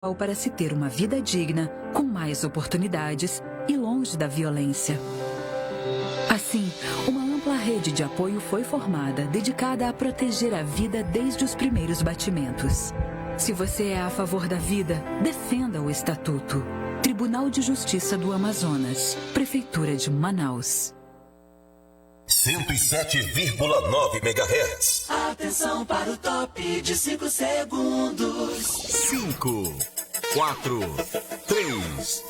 para se ter uma vida digna, com mais oportunidades e longe da violência. Assim, uma ampla rede de apoio foi formada, dedicada a proteger a vida desde os primeiros batimentos. Se você é a favor da vida, defenda o Estatuto. Tribunal de Justiça do Amazonas, Prefeitura de Manaus. 107,9 MHz. Atenção para o top de 5 segundos. 5, 4, 3,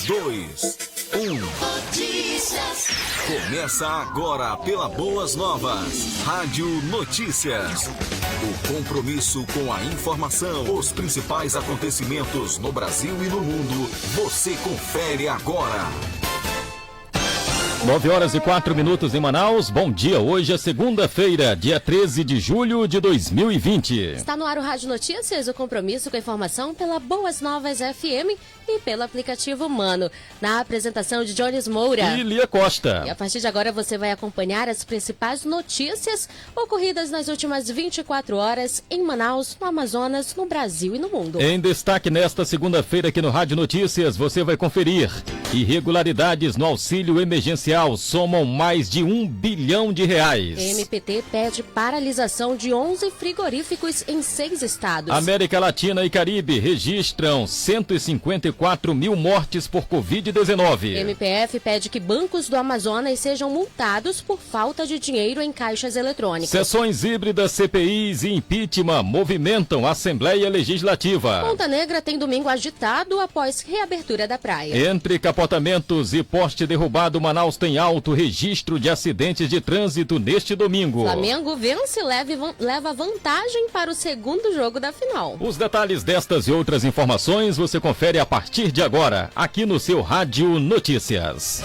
2, 1. Notícias. Começa agora pela Boas Novas. Rádio Notícias. O compromisso com a informação. Os principais acontecimentos no Brasil e no mundo. Você confere agora. 9h04 em Manaus. Bom dia, hoje é segunda-feira, dia 13 de julho de 2020. Está no ar o Rádio Notícias, o compromisso com a informação pela Boas Novas FM e pelo aplicativo Mano. Na apresentação de Jones Moura e Lia Costa. E a partir de agora você vai acompanhar as principais notícias ocorridas nas últimas 24 horas em Manaus, no Amazonas, no Brasil e no mundo. Em destaque nesta segunda-feira aqui no Rádio Notícias, você vai conferir: irregularidades no auxílio emergencial somam mais de R$1 bilhão. MPT pede paralisação de 11 frigoríficos em 6 estados. América Latina e Caribe registram 154 mil mortes por Covid-19. MPF pede que bancos do Amazonas sejam multados por falta de dinheiro em caixas eletrônicas. Sessões híbridas, CPIs e impeachment movimentam a Assembleia Legislativa. Ponta Negra tem domingo agitado após reabertura da praia. Entre capotamentos e poste derrubado, Manaus tem alto registro de acidentes de trânsito neste domingo. Flamengo vence e leva vantagem para o segundo jogo da final. Os detalhes destas e outras informações você confere a partir de agora, aqui no seu Rádio Notícias.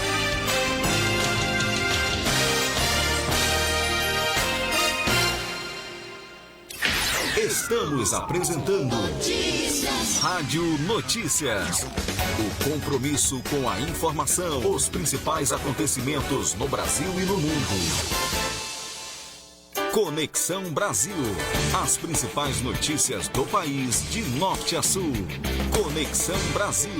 Estamos apresentando Rádio Notícias. O compromisso com a informação. Os principais acontecimentos no Brasil e no mundo. Conexão Brasil. As principais notícias do país de norte a sul. Conexão Brasil.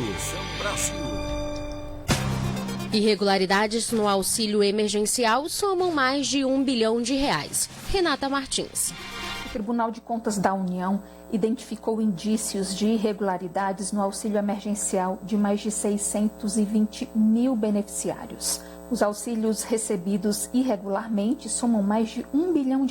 Irregularidades no auxílio emergencial somam mais de R$1 bilhão. Renata Martins. O Tribunal de Contas da União identificou indícios de irregularidades no auxílio emergencial de mais de 620 mil beneficiários. Os auxílios recebidos irregularmente somam mais de R$1 bilhão.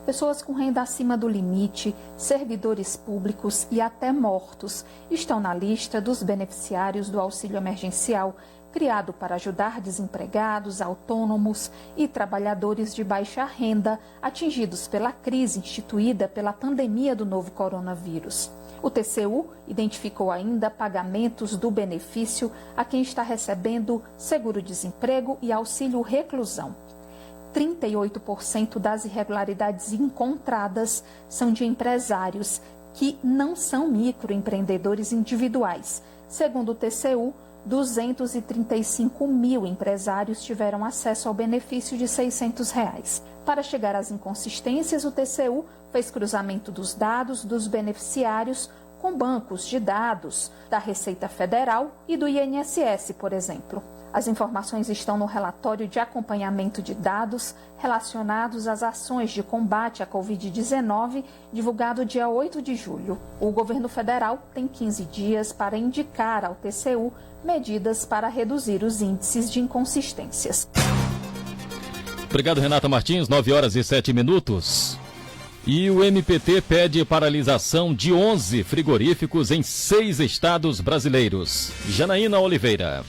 Pessoas com renda acima do limite, servidores públicos e até mortos estão na lista dos beneficiários do auxílio emergencial, criado para ajudar desempregados, autônomos e trabalhadores de baixa renda atingidos pela crise instituída pela pandemia do novo coronavírus. O TCU identificou ainda pagamentos do benefício a quem está recebendo seguro-desemprego e auxílio reclusão. 38% das irregularidades encontradas são de empresários que não são microempreendedores individuais. Segundo o TCU, 235 mil empresários tiveram acesso ao benefício de R$600. Para chegar às inconsistências, o TCU fez cruzamento dos dados dos beneficiários com bancos de dados da Receita Federal e do INSS, por exemplo. As informações estão no relatório de acompanhamento de dados relacionados às ações de combate à Covid-19, divulgado dia 8 de julho. O governo federal tem 15 dias para indicar ao TCU medidas para reduzir os índices de inconsistências. Obrigado, Renata Martins. 9h07. E o MPT pede paralisação de 11 frigoríficos em 6 estados brasileiros. Janaína Oliveira.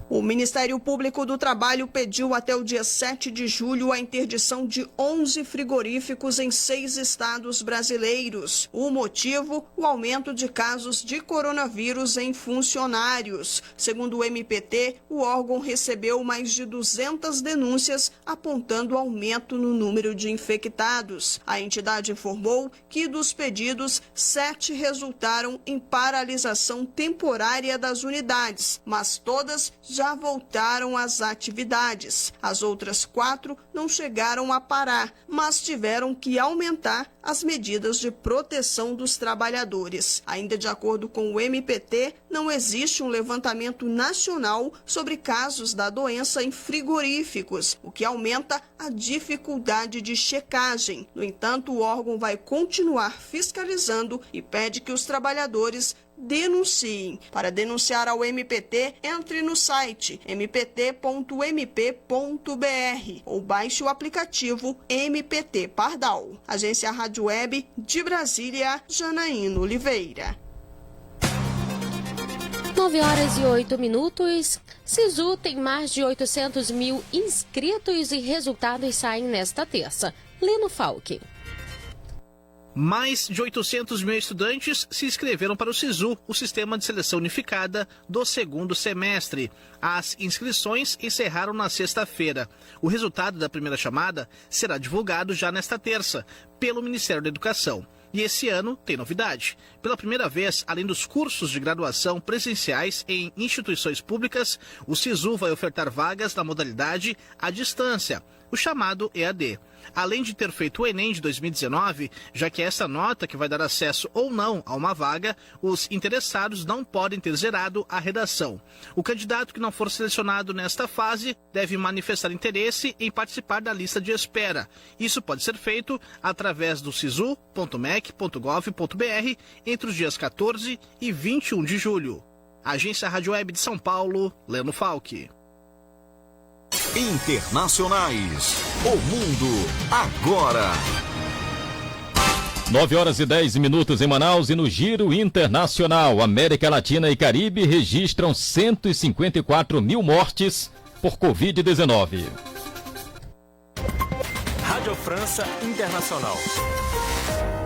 O Ministério Público do Trabalho pediu até o dia 7 de julho a interdição de 11 frigoríficos em 6 estados brasileiros. O motivo, o aumento de casos de coronavírus em funcionários. Segundo o MPT, o órgão recebeu mais de 200 denúncias apontando aumento no número de infectados. A entidade informou que dos pedidos, 7 resultaram em paralisação temporária das unidades, mas todas já voltaram às atividades. As outras 4 não chegaram a parar, mas tiveram que aumentar as medidas de proteção dos trabalhadores. Ainda de acordo com o MPT, não existe um levantamento nacional sobre casos da doença em frigoríficos, o que aumenta a dificuldade de checagem. No entanto, o órgão vai continuar fiscalizando e pede que os trabalhadores denunciem. Para denunciar ao MPT, entre no site mpt.mp.br ou baixe o aplicativo MPT Pardal. Agência Rádio Web de Brasília, Janaína Oliveira. 9h08. Sisu tem mais de 800 mil inscritos e resultados saem nesta terça. Lino Falck. Mais de 800 mil estudantes se inscreveram para o Sisu, o Sistema de Seleção Unificada, do segundo semestre. As inscrições encerraram na sexta-feira. O resultado da primeira chamada será divulgado já nesta terça, pelo Ministério da Educação. E esse ano tem novidade. Pela primeira vez, além dos cursos de graduação presenciais em instituições públicas, o Sisu vai ofertar vagas na modalidade à distância, o chamado EAD. Além de ter feito o Enem de 2019, já que é essa nota que vai dar acesso ou não a uma vaga, os interessados não podem ter zerado a redação. O candidato que não for selecionado nesta fase deve manifestar interesse em participar da lista de espera. Isso pode ser feito através do sisu.mec.gov.br entre os dias 14 e 21 de julho. Agência Rádio Web de São Paulo, Leno Falck. Internacionais. O mundo agora. 9h10 em Manaus e no Giro Internacional. América Latina e Caribe registram 154 mil mortes por Covid-19. Rádio França Internacional.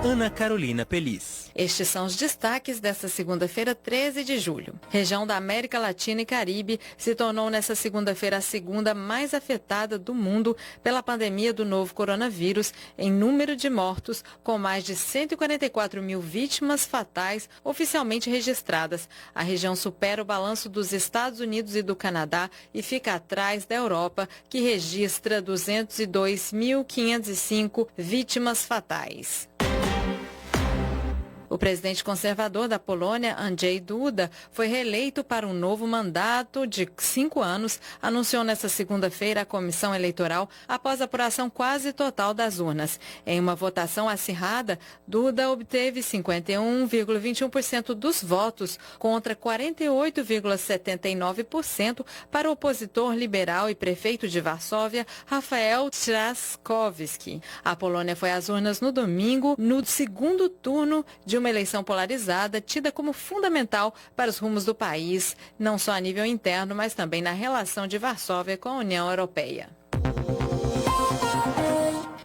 Ana Carolina Pelis. Estes são os destaques desta segunda-feira, 13 de julho. Região da América Latina e Caribe se tornou nesta segunda-feira a segunda mais afetada do mundo pela pandemia do novo coronavírus em número de mortos, com mais de 144 mil vítimas fatais oficialmente registradas. A região supera o balanço dos Estados Unidos e do Canadá e fica atrás da Europa, que registra 202.505 vítimas fatais. O presidente conservador da Polônia, Andrzej Duda, foi reeleito para um novo mandato de 5 anos, anunciou nesta segunda-feira a comissão eleitoral após a apuração quase total das urnas. Em uma votação acirrada, Duda obteve 51,21% dos votos contra 48,79% para o opositor liberal e prefeito de Varsóvia, Rafael Trzaskowski. A Polônia foi às urnas no domingo, no segundo turno de uma eleição polarizada, tida como fundamental para os rumos do país, não só a nível interno, mas também na relação de Varsóvia com a União Europeia.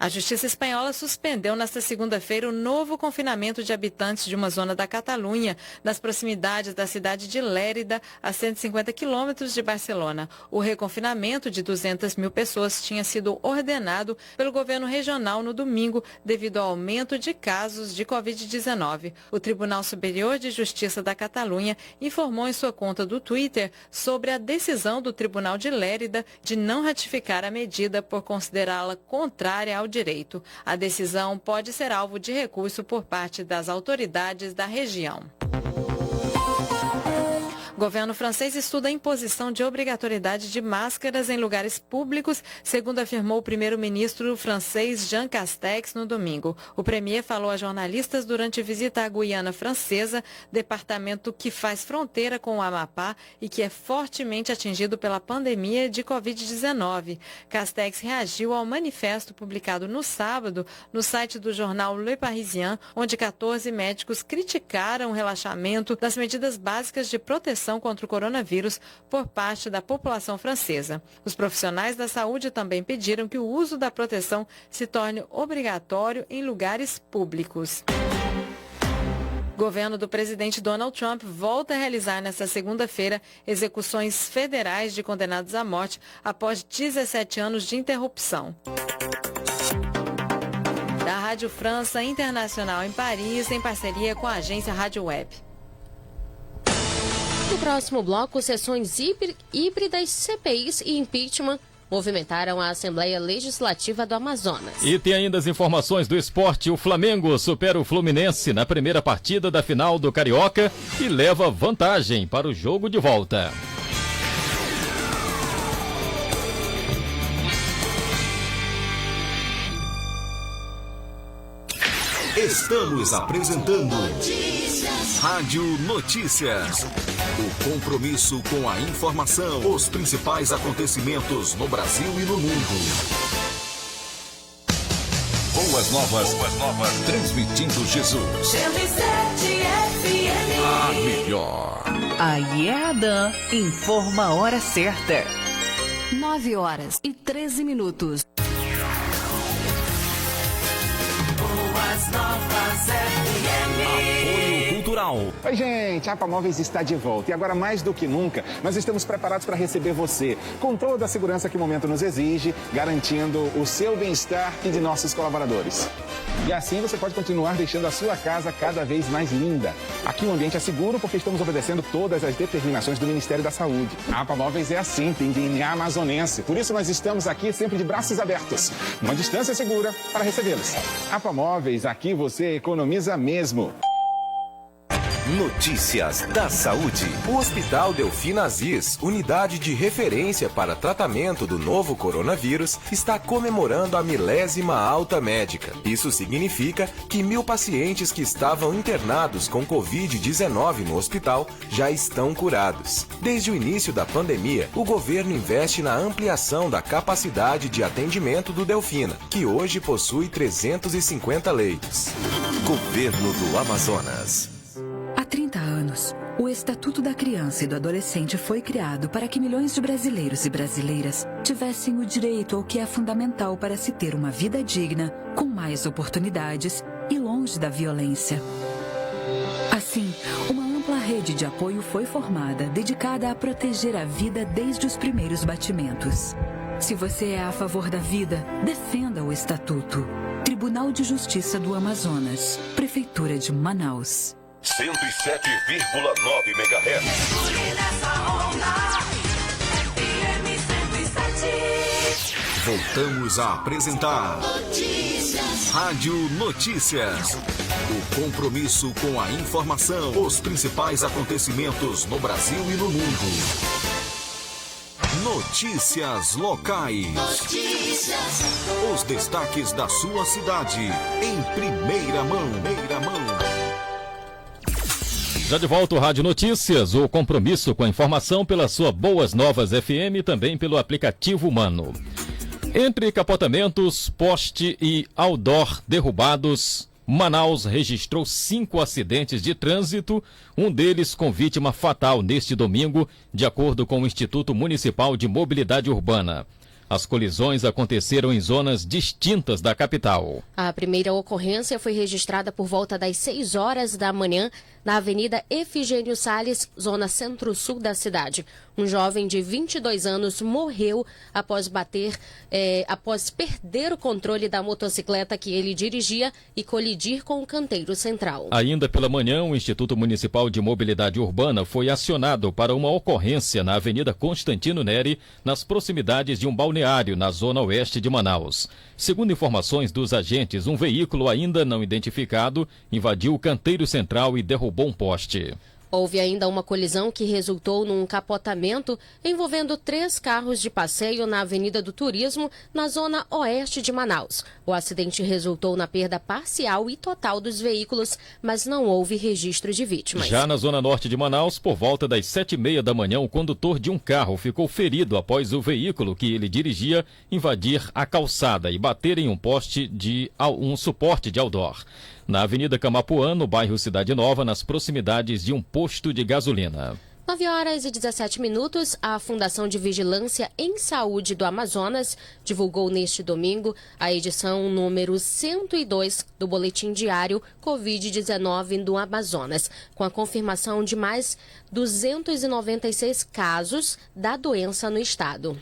A Justiça Espanhola suspendeu nesta segunda-feira o novo confinamento de habitantes de uma zona da Catalunha, nas proximidades da cidade de Lérida, a 150 quilômetros de Barcelona. O reconfinamento de 200 mil pessoas tinha sido ordenado pelo governo regional no domingo, devido ao aumento de casos de Covid-19. O Tribunal Superior de Justiça da Catalunha informou em sua conta do Twitter sobre a decisão do Tribunal de Lérida de não ratificar a medida por considerá-la contrária ao direito. A decisão pode ser alvo de recurso por parte das autoridades da região. O governo francês estuda a imposição de obrigatoriedade de máscaras em lugares públicos, segundo afirmou o primeiro-ministro francês Jean Castex no domingo. O premier falou a jornalistas durante visita à Guiana Francesa, departamento que faz fronteira com o Amapá e que é fortemente atingido pela pandemia de Covid-19. Castex reagiu ao manifesto publicado no sábado no site do jornal Le Parisien, onde 14 médicos criticaram o relaxamento das medidas básicas de proteção contra o coronavírus por parte da população francesa. Os profissionais da saúde também pediram que o uso da proteção se torne obrigatório em lugares públicos. O governo do presidente Donald Trump volta a realizar nesta segunda-feira execuções federais de condenados à morte após 17 anos de interrupção. Da Rádio França Internacional em Paris, em parceria com a agência Rádio Web. No próximo bloco, sessões híbridas, CPIs e impeachment movimentaram a Assembleia Legislativa do Amazonas. E tem ainda as informações do esporte. O Flamengo supera o Fluminense na primeira partida da final do Carioca e leva vantagem para o jogo de volta. Estamos apresentando Rádio Notícias. O compromisso com a informação, os principais acontecimentos no Brasil e no mundo. Boas novas, transmitindo Jesus. A melhor. Aí é a Dan, informa a hora certa. 9h13. Boas novas FM. Apoio cultural. Oi, gente, a APA Móveis está de volta e agora mais do que nunca nós estamos preparados para receber você com toda a segurança que o momento nos exige, garantindo o seu bem-estar e de nossos colaboradores. E assim você pode continuar deixando a sua casa cada vez mais linda. Aqui o ambiente é seguro porque estamos obedecendo todas as determinações do Ministério da Saúde. A APA Móveis é assim, tem DNA amazonense. Por isso nós estamos aqui sempre de braços abertos, uma distância segura para recebê-los. APA Móveis, aqui você economiza mesmo. Notícias da Saúde. O Hospital Delfina Aziz, unidade de referência para tratamento do novo coronavírus, está comemorando a 1000ª alta médica. Isso significa que 1000 pacientes que estavam internados com Covid-19 no hospital já estão curados. Desde o início da pandemia, o governo investe na ampliação da capacidade de atendimento do Delfina, que hoje possui 350 leitos. Governo do Amazonas. Há 30 anos, o Estatuto da Criança e do Adolescente foi criado para que milhões de brasileiros e brasileiras tivessem o direito ao que é fundamental para se ter uma vida digna, com mais oportunidades e longe da violência. Assim, uma ampla rede de apoio foi formada, dedicada a proteger a vida desde os primeiros batimentos. Se você é a favor da vida, defenda o Estatuto. Tribunal de Justiça do Amazonas, Prefeitura de Manaus. 107,9 MHz. Voltamos a apresentar Rádio Notícias. O compromisso com a informação, os principais acontecimentos no Brasil e no mundo. Notícias locais. Os destaques da sua cidade em primeira mão. Já de volta o Rádio Notícias, o compromisso com a informação pela sua Boas Novas FM e também pelo aplicativo Mano. Entre capotamentos, poste e outdoor derrubados, Manaus registrou 5 acidentes de trânsito, um deles com vítima fatal neste domingo, de acordo com o Instituto Municipal de Mobilidade Urbana. As colisões aconteceram em zonas distintas da capital. A primeira ocorrência foi registrada por volta das 6 horas da manhã na Avenida Efigênio Salles, zona centro-sul da cidade. Um jovem de 22 anos morreu após perder o controle da motocicleta que ele dirigia e colidir com o canteiro central. Ainda pela manhã, o Instituto Municipal de Mobilidade Urbana foi acionado para uma ocorrência na Avenida Constantino Neri, nas proximidades de um balneário na zona oeste de Manaus. Segundo informações dos agentes, um veículo ainda não identificado invadiu o canteiro central e derrubou um poste. Houve ainda uma colisão que resultou num capotamento envolvendo 3 carros de passeio na Avenida do Turismo, na zona oeste de Manaus. O acidente resultou na perda parcial e total dos veículos, mas não houve registro de vítimas. Já na zona norte de Manaus, por volta das 7h30 da manhã, o condutor de um carro ficou ferido após o veículo que ele dirigia invadir a calçada e bater em um poste de um suporte de outdoor. Na Avenida Camapuã, no bairro Cidade Nova, nas proximidades de um posto de gasolina. 9h17, a Fundação de Vigilância em Saúde do Amazonas divulgou neste domingo a edição número 102 do Boletim Diário Covid-19 do Amazonas, com a confirmação de mais 296 casos da doença no estado.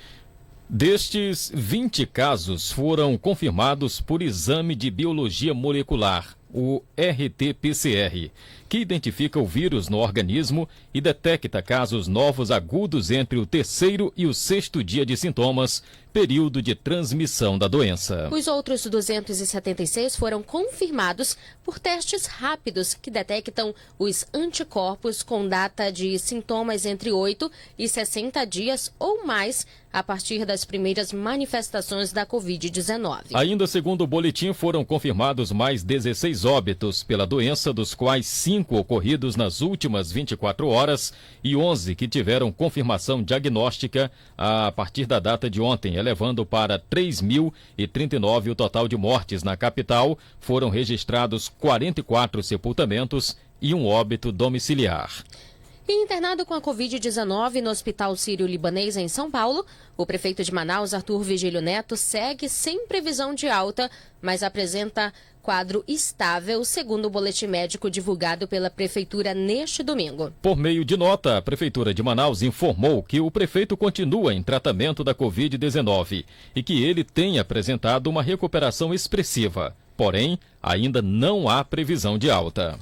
Destes, 20 casos foram confirmados por exame de biologia molecular, o RT-PCR, que identifica o vírus no organismo e detecta casos novos agudos entre o 3º e o 6º dia de sintomas, período de transmissão da doença. Os outros 276 foram confirmados por testes rápidos que detectam os anticorpos com data de sintomas entre 8 e 60 dias ou mais a partir das primeiras manifestações da Covid-19. Ainda segundo o boletim, foram confirmados mais 16 óbitos pela doença, dos quais 5 ocorridos nas últimas 24 horas e 11 que tiveram confirmação diagnóstica a partir da data de ontem, elevando para 3.039 o total de mortes na capital. Foram registrados 44 sepultamentos e um óbito domiciliar. E internado com a Covid-19 no Hospital Sírio-Libanês em São Paulo, o prefeito de Manaus, Arthur Vigílio Neto, segue sem previsão de alta, mas apresenta quadro estável, segundo o boletim médico divulgado pela prefeitura neste domingo. Por meio de nota, a prefeitura de Manaus informou que o prefeito continua em tratamento da Covid-19 e que ele tem apresentado uma recuperação expressiva. Porém, ainda não há previsão de alta.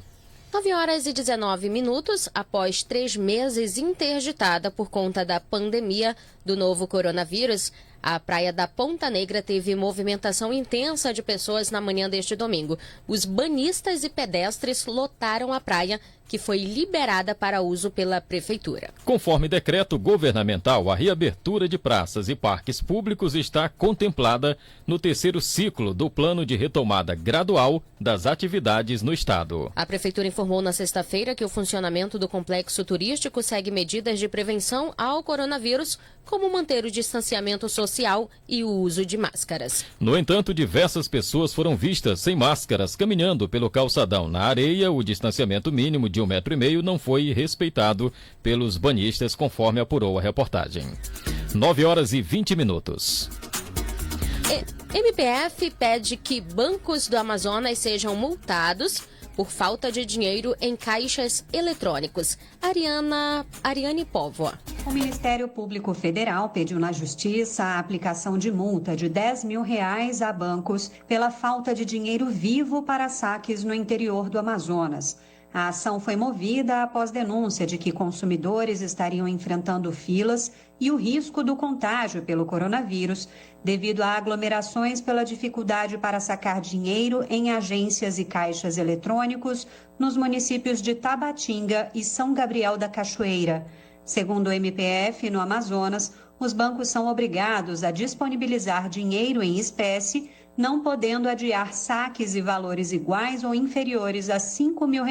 9h19, após 3 meses interditada por conta da pandemia do novo coronavírus, a praia da Ponta Negra teve movimentação intensa de pessoas na manhã deste domingo. Os banhistas e pedestres lotaram a praia, que foi liberada para uso pela prefeitura. Conforme decreto governamental, a reabertura de praças e parques públicos está contemplada no 3º ciclo do plano de retomada gradual das atividades no estado. A prefeitura informou na sexta-feira que o funcionamento do complexo turístico segue medidas de prevenção ao coronavírus, como manter o distanciamento social e o uso de máscaras. No entanto, diversas pessoas foram vistas sem máscaras caminhando pelo calçadão. Na areia, o distanciamento mínimo de 1,5 metro não foi respeitado pelos banhistas, conforme apurou a reportagem. 9h20. MPF pede que bancos do Amazonas sejam multados por falta de dinheiro em caixas eletrônicos. Ariane Póvoa. O Ministério Público Federal pediu na Justiça a aplicação de multa de R$10 mil a bancos pela falta de dinheiro vivo para saques no interior do Amazonas. A ação foi movida após denúncia de que consumidores estariam enfrentando filas e o risco do contágio pelo coronavírus devido a aglomerações pela dificuldade para sacar dinheiro em agências e caixas eletrônicos nos municípios de Tabatinga e São Gabriel da Cachoeira. Segundo o MPF, no Amazonas, os bancos são obrigados a disponibilizar dinheiro em espécie, não podendo adiar saques e valores iguais ou inferiores a R$5 mil.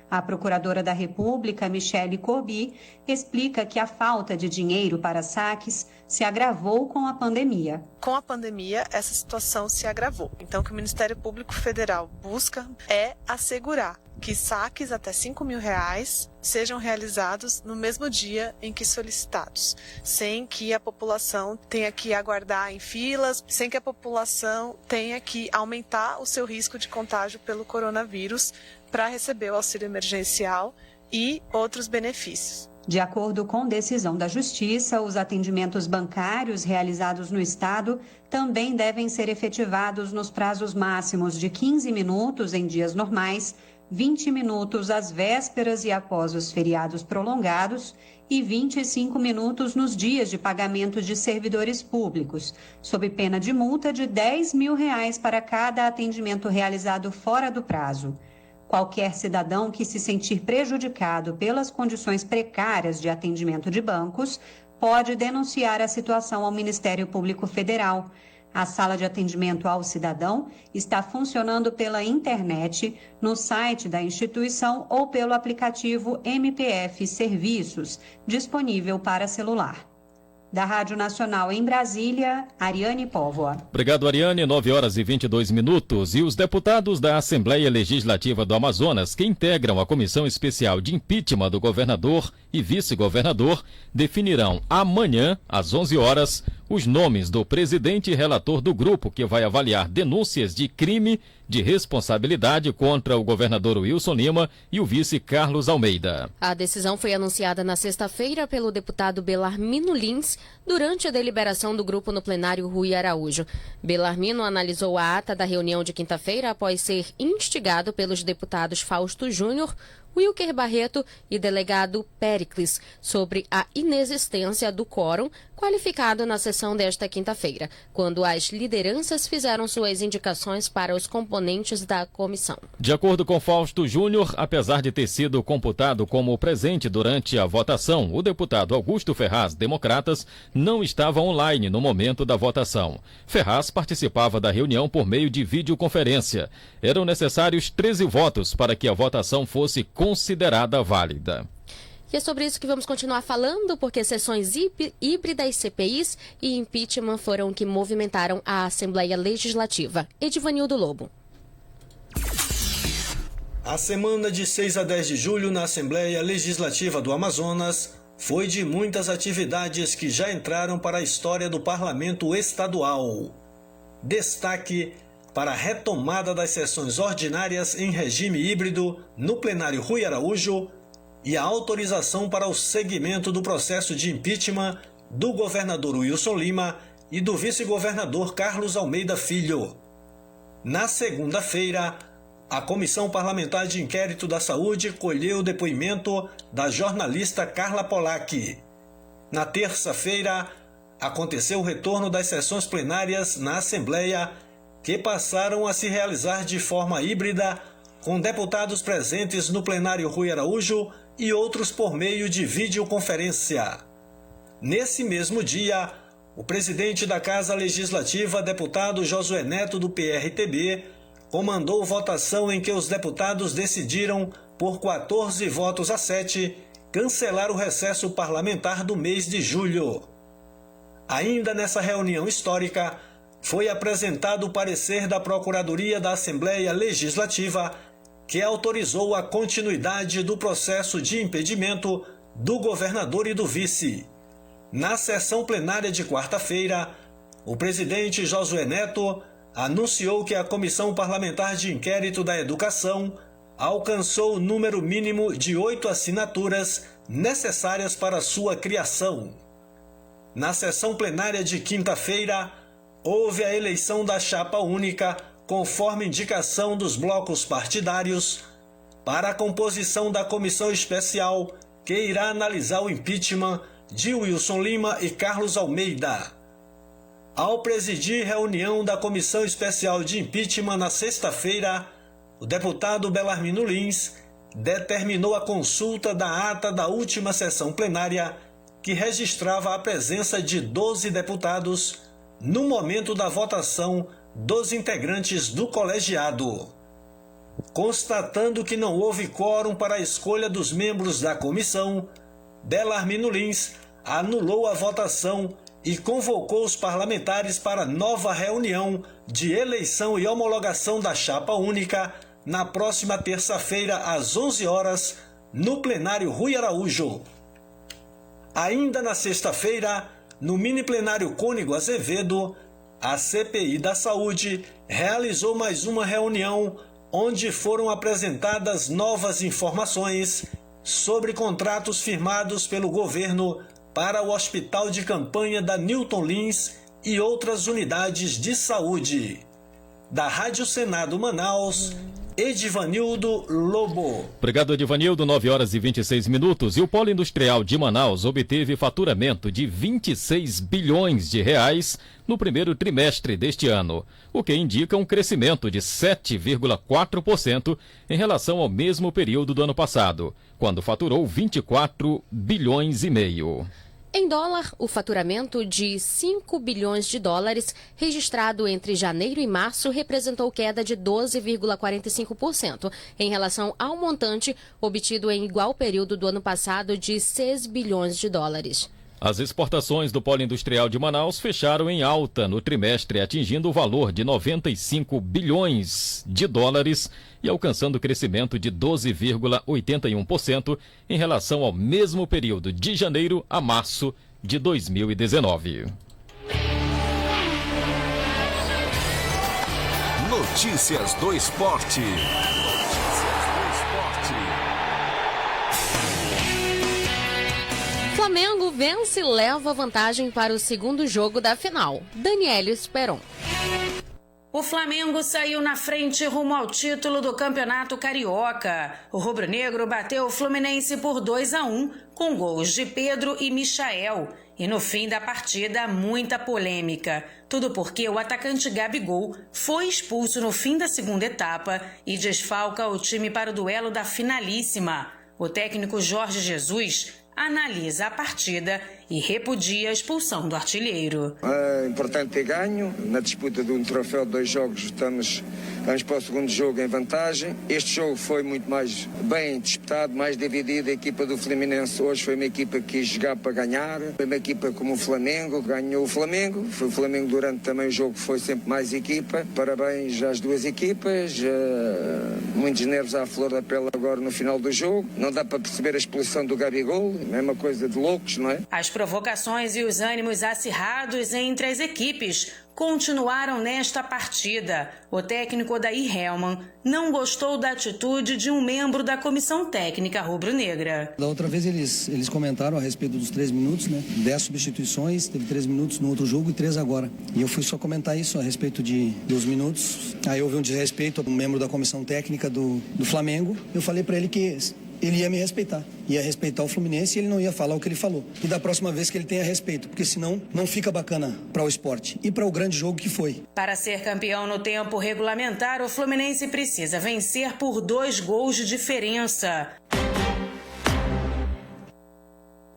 A procuradora da República, Michele Corbi, explica que a falta de dinheiro para saques se agravou com a pandemia. Com a pandemia, essa situação se agravou. Então, o que o Ministério Público Federal busca é assegurar que saques até R$5 mil sejam realizados no mesmo dia em que solicitados, sem que a população tenha que aguardar em filas, sem que a população tenha que aumentar o seu risco de contágio pelo coronavírus para receber o auxílio emergencial e outros benefícios. De acordo com decisão da Justiça, os atendimentos bancários realizados no Estado também devem ser efetivados nos prazos máximos de 15 minutos em dias normais, 20 minutos às vésperas e após os feriados prolongados e 25 minutos nos dias de pagamento de servidores públicos, sob pena de multa de R$10 mil para cada atendimento realizado fora do prazo. Qualquer cidadão que se sentir prejudicado pelas condições precárias de atendimento de bancos pode denunciar a situação ao Ministério Público Federal. A sala de atendimento ao cidadão está funcionando pela internet, no site da instituição ou pelo aplicativo MPF Serviços, disponível para celular. Da Rádio Nacional em Brasília, Ariane Póvoa. Obrigado, Ariane. 9h22. E os deputados da Assembleia Legislativa do Amazonas, que integram a Comissão Especial de Impeachment do governador e vice-governador, definirão amanhã, às 11 horas, os nomes do presidente e relator do grupo que vai avaliar denúncias de crime de responsabilidade contra o governador Wilson Lima e o vice Carlos Almeida. A decisão foi anunciada na sexta-feira pelo deputado Belarmino Lins durante a deliberação do grupo no plenário Rui Araújo. Belarmino analisou a ata da reunião de quinta-feira após ser instigado pelos deputados Fausto Júnior, Wilker Barreto e delegado Péricles sobre a inexistência do quórum qualificado na sessão desta quinta-feira, quando as lideranças fizeram suas indicações para os componentes da comissão. De acordo com Fausto Júnior, apesar de ter sido computado como presente durante a votação, o deputado Augusto Ferraz, Democratas, não estava online no momento da votação. Ferraz participava da reunião por meio de videoconferência. Eram necessários 13 votos para que a votação fosse considerada válida. E é sobre isso que vamos continuar falando, porque sessões híbridas, CPIs e impeachment foram que movimentaram a Assembleia Legislativa. Edivanildo Lobo. A semana de 6 a 10 de julho na Assembleia Legislativa do Amazonas foi de muitas atividades que já entraram para a história do Parlamento Estadual. Destaque para a retomada das sessões ordinárias em regime híbrido no plenário Rui Araújo e a autorização para o seguimento do processo de impeachment do governador Wilson Lima e do vice-governador Carlos Almeida Filho. Na segunda-feira, a Comissão Parlamentar de Inquérito da Saúde colheu o depoimento da jornalista Carla Polak. Na terça-feira, aconteceu o retorno das sessões plenárias na Assembleia, que passaram a se realizar de forma híbrida, com deputados presentes no plenário Rui Araújo e outros por meio de videoconferência. Nesse mesmo dia, o presidente da Casa Legislativa, deputado Josué Neto, do PRTB, comandou votação em que os deputados decidiram, por 14 votos a 7, cancelar o recesso parlamentar do mês de julho. Ainda nessa reunião histórica, foi apresentado o parecer da Procuradoria da Assembleia Legislativa, que autorizou a continuidade do processo de impedimento do governador e do vice. Na sessão plenária de quarta-feira, o presidente Josué Neto anunciou que a Comissão Parlamentar de Inquérito da Educação alcançou o número mínimo de 8 assinaturas necessárias para sua criação. Na sessão plenária de quinta-feira, houve a eleição da chapa única, conforme indicação dos blocos partidários, para a composição da comissão especial que irá analisar o impeachment de Wilson Lima e Carlos Almeida. Ao presidir reunião da Comissão Especial de Impeachment na sexta-feira, o deputado Belarmino Lins determinou a consulta da ata da última sessão plenária, que registrava a presença de 12 deputados no momento da votação dos integrantes do colegiado. Constatando que não houve quórum para a escolha dos membros da comissão, Belarmino Lins anulou a votação e convocou os parlamentares para nova reunião de eleição e homologação da chapa única na próxima terça-feira, às 11 horas, no plenário Rui Araújo. Ainda na sexta-feira, no mini plenário Cônego Azevedo, a CPI da Saúde realizou mais uma reunião onde foram apresentadas novas informações sobre contratos firmados pelo governo para o Hospital de Campanha da Newton Lins e outras unidades de saúde. Da Rádio Senado Manaus, Edivanildo Lobo. Obrigado, Edivanildo. 9 horas e 26 minutos. E o Polo Industrial de Manaus obteve faturamento de 26 bilhões de reais no primeiro trimestre deste ano, o que indica um crescimento de 7,4% em relação ao mesmo período do ano passado, quando faturou 24 bilhões e meio. Em dólar, o faturamento de 5 bilhões de dólares, registrado entre janeiro e março, representou queda de 12,45% em relação ao montante obtido em igual período do ano passado de 6 bilhões de dólares. As exportações do Polo Industrial de Manaus fecharam em alta no trimestre, atingindo o valor de 95 bilhões de dólares e alcançando crescimento de 12,81% em relação ao mesmo período de janeiro a março de 2019. Notícias do Esporte. Flamengo vence e leva vantagem para o segundo jogo da final. Daniele Esperon. O Flamengo saiu na frente rumo ao título do Campeonato Carioca. O rubro-negro bateu o Fluminense por 2-1, com gols de Pedro e Michael. E no fim da partida, muita polêmica. Tudo porque o atacante Gabigol foi expulso no fim da segunda etapa e desfalca o time para o duelo da finalíssima. O técnico Jorge Jesus analisa a partida e repudia a expulsão do artilheiro. É importante ter ganho. Na disputa de um troféu de 2 jogos, vamos para o segundo jogo em vantagem. Este jogo foi muito mais bem disputado, mais dividido. A equipa do Fluminense hoje foi uma equipa que quis jogar para ganhar. Foi uma equipa como o Flamengo, ganhou o Flamengo. Foi o Flamengo durante também o jogo, foi sempre mais equipa. Parabéns às duas equipas. Muitos nervos à flor da pele agora no final do jogo. Não dá para perceber a expulsão do Gabigol. É uma coisa de loucos, não é? As provocações e os ânimos acirrados entre as equipes continuaram nesta partida. O técnico Odair Hellmann não gostou da atitude de um membro da comissão técnica rubro-negra. Da outra vez eles comentaram a respeito dos 3 minutos, né? 10 substituições, teve 3 minutos no outro jogo e 3 agora. E eu fui só comentar isso a respeito dos minutos. Aí houve um desrespeito a um membro da comissão técnica do Flamengo. Eu falei para ele que ele ia me respeitar, ia respeitar o Fluminense e ele não ia falar o que ele falou. E da próxima vez que ele tenha respeito, porque senão não fica bacana para o esporte e para o grande jogo que foi. Para ser campeão no tempo regulamentar, o Fluminense precisa vencer por 2 gols de diferença.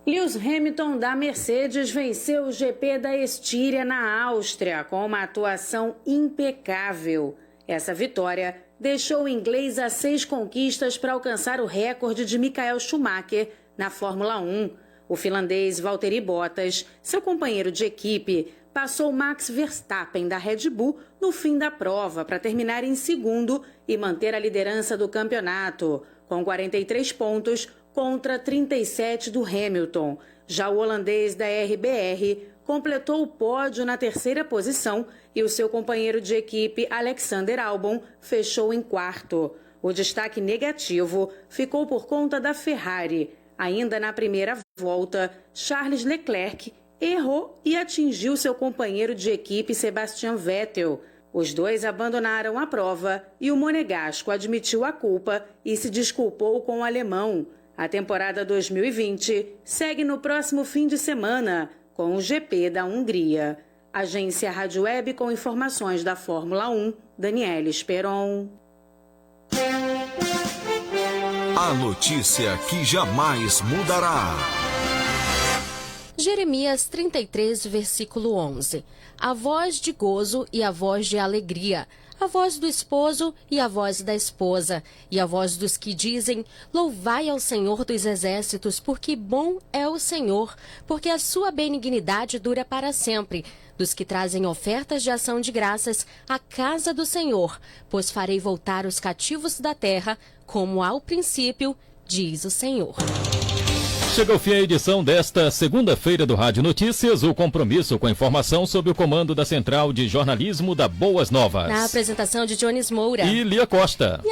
Lewis Hamilton da Mercedes venceu o GP da Estíria na Áustria com uma atuação impecável. Essa vitória deixou o inglês a 6 conquistas para alcançar o recorde de Michael Schumacher na Fórmula 1. O finlandês Valtteri Bottas, seu companheiro de equipe, passou Max Verstappen da Red Bull no fim da prova para terminar em segundo e manter a liderança do campeonato, com 43 pontos contra 37 do Hamilton. Já o holandês da RBR completou o pódio na 3ª posição e o seu companheiro de equipe, Alexander Albon, fechou em 4º. O destaque negativo ficou por conta da Ferrari. Ainda na primeira volta, Charles Leclerc errou e atingiu seu companheiro de equipe, Sebastian Vettel. Os dois abandonaram a prova e o monegasco admitiu a culpa e se desculpou com o alemão. A temporada 2020 segue no próximo fim de semana, com o GP da Hungria. Agência Rádio Web com informações da Fórmula 1, Daniele Esperon. A notícia que jamais mudará. Jeremias 33, versículo 11. A voz de gozo e a voz de alegria, a voz do esposo e a voz da esposa, e a voz dos que dizem: louvai ao Senhor dos exércitos, porque bom é o Senhor, porque a sua benignidade dura para sempre. Dos que trazem ofertas de ação de graças à casa do Senhor, pois farei voltar os cativos da terra, como ao princípio, diz o Senhor. Chega ao fim a edição desta segunda-feira do Rádio Notícias, o compromisso com a informação sob o comando da Central de Jornalismo da Boas Novas. Na apresentação de Jones Moura e Lia Costa. E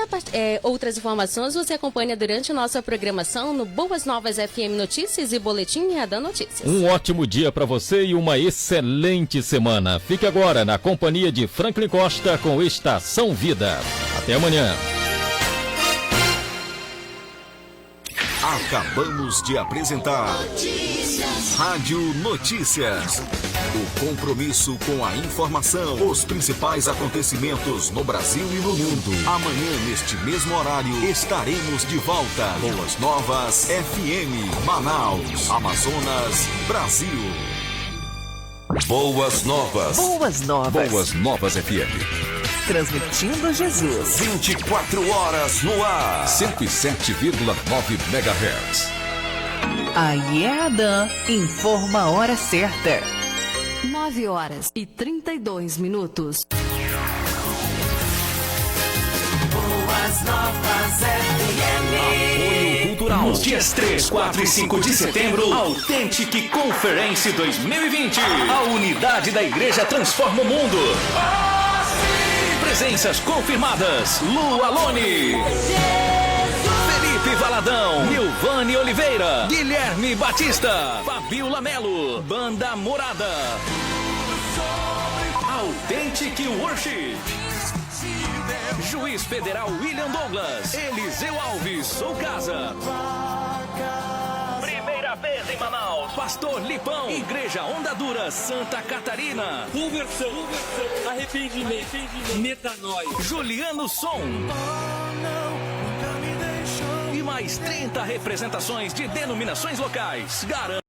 outras informações você acompanha durante nossa programação no Boas Novas FM Notícias e Boletim Radar Notícias. Um ótimo dia para você e uma excelente semana. Fique agora na companhia de Franklin Costa com Estação Vida. Até amanhã. Acabamos de apresentar Rádio Notícias. O compromisso com a informação, os principais acontecimentos no Brasil e no mundo. Amanhã, neste mesmo horário, estaremos de volta. Boas Novas FM, Manaus, Amazonas, Brasil. Boas Novas. Boas Novas. Boas Novas FM. Transmitindo Jesus. 24 horas no ar. 107,9 MHz. A IEADAN informa a hora certa. 9h32. Boas Novas FM. Apoio Cultural. Nos dias 3, 4 e 5 de setembro, Authentic Conference 2020. A unidade da igreja transforma o mundo. Presenças confirmadas: Lu Alone, Felipe Valadão, Nilvane Oliveira, Guilherme Batista, Fabiola Melo, Banda Morada, Authentic Worship, Juiz Federal William Douglas, Eliseu Alves, Sou Casa. Primeira vez em Manaus, Pastor Lipão, Igreja Onda Dura, Santa Catarina. Conversão, arrependimento, metanoia. Juliano Som. E mais 30 representações de denominações locais. Garanta